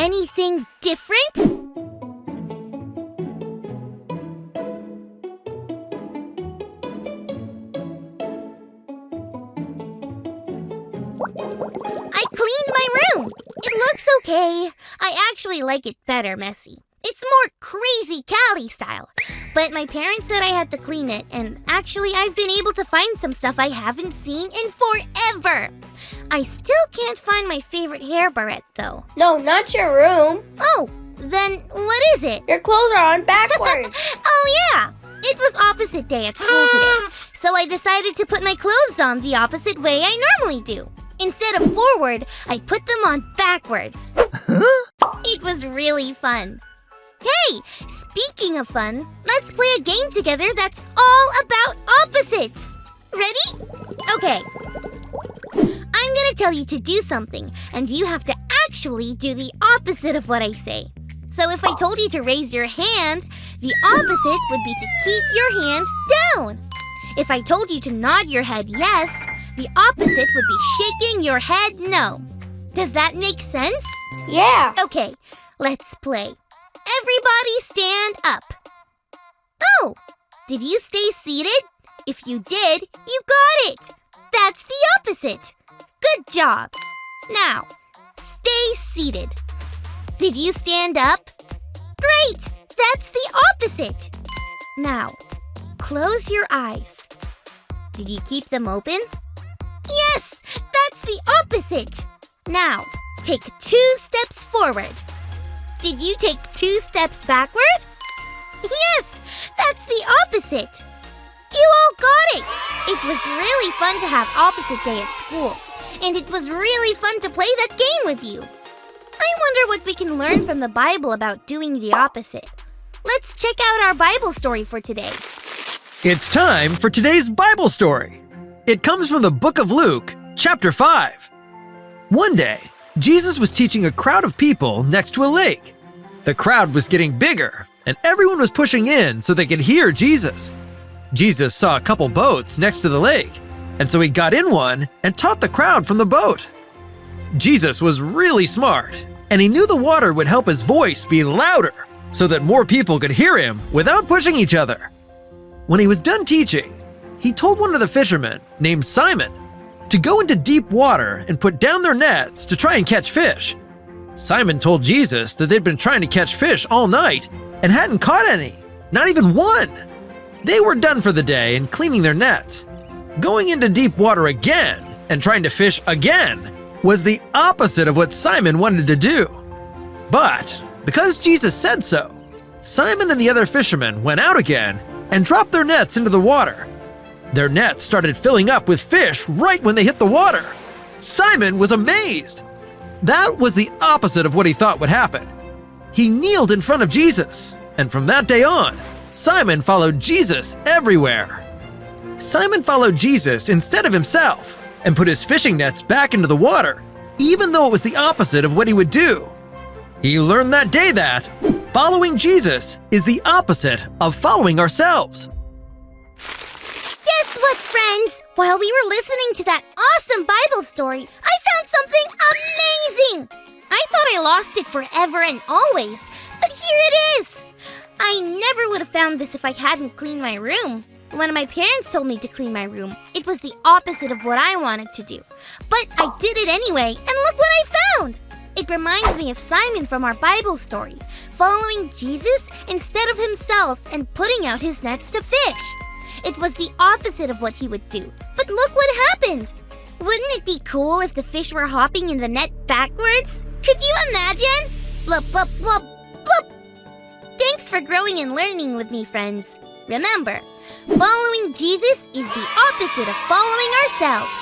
anything different? I cleaned my room. It looks okay. I actually like it better messy. It's more crazy Callie style. But my parents said I had to clean it, and actually I've been able to find some stuff I haven't seen in forever. I still can't find my favorite hair barrette though. No, not your room. Oh, then what is it? Your clothes are on backwards. Oh yeah, it was opposite day at school today. So I decided to put my clothes on the opposite way I normally do. Instead of forward, I put them on backwards. It was really fun. Hey, speaking of fun, let's play a game together that's all about opposites. Ready? Okay. I'm gonna tell you to do something, and you have to actually do the opposite of what I say. So if I told you to raise your hand, the opposite would be to keep your hand down. If I told you to nod your head yes, the opposite would be shaking your head no. Does that make sense? Yeah. Okay, let's play. Everybody stand up. Oh, did you stay seated? If you did, you got it. That's the opposite. Good job. Now, stay seated. Did you stand up? Great, that's the opposite. Now, close your eyes. Did you keep them open? Yes, that's the opposite. Now, take 2 steps forward. Did you take 2 steps backward? Yes, that's the opposite. You all got it. It was really fun to have opposite day at school. And it was really fun to play that game with you. I wonder what we can learn from the Bible about doing the opposite. Let's check out our Bible story for today. It's time for today's Bible story. It comes from the book of Luke, chapter 5. One day, Jesus was teaching a crowd of people next to a lake. The crowd was getting bigger, and everyone was pushing in so they could hear Jesus. Jesus saw a couple boats next to the lake, and so he got in one and taught the crowd from the boat. Jesus was really smart, and he knew the water would help his voice be louder so that more people could hear him without pushing each other. When he was done teaching, he told one of the fishermen, named Simon, to go into deep water and put down their nets to try and catch fish. Simon told Jesus that they'd been trying to catch fish all night and hadn't caught any, not even one. They were done for the day and cleaning their nets. Going into deep water again and trying to fish again was the opposite of what Simon wanted to do. But because Jesus said so, Simon and the other fishermen went out again and dropped their nets into the water. Their nets started filling up with fish right when they hit the water. Simon was amazed. That was the opposite of what he thought would happen. He kneeled in front of Jesus, and from that day on, Simon followed Jesus everywhere. Simon followed Jesus instead of himself and put his fishing nets back into the water, even though it was the opposite of what he would do. He learned that day that following Jesus is the opposite of following ourselves. Guess what, friends? While we were listening to that awesome Bible story, I found something amazing! I thought I lost it forever and always, but here it is! I never would have found this if I hadn't cleaned my room. When my parents told me to clean my room, it was the opposite of what I wanted to do. But I did it anyway, and look what I found! It reminds me of Simon from our Bible story, following Jesus instead of himself and putting out his nets to fish. It was the opposite of what he would do. But look what happened! Wouldn't it be cool if the fish were hopping in the net backwards? Could you imagine? Blup, blup, blup, blup! Thanks for growing and learning with me, friends. Remember, following Jesus is the opposite of following ourselves.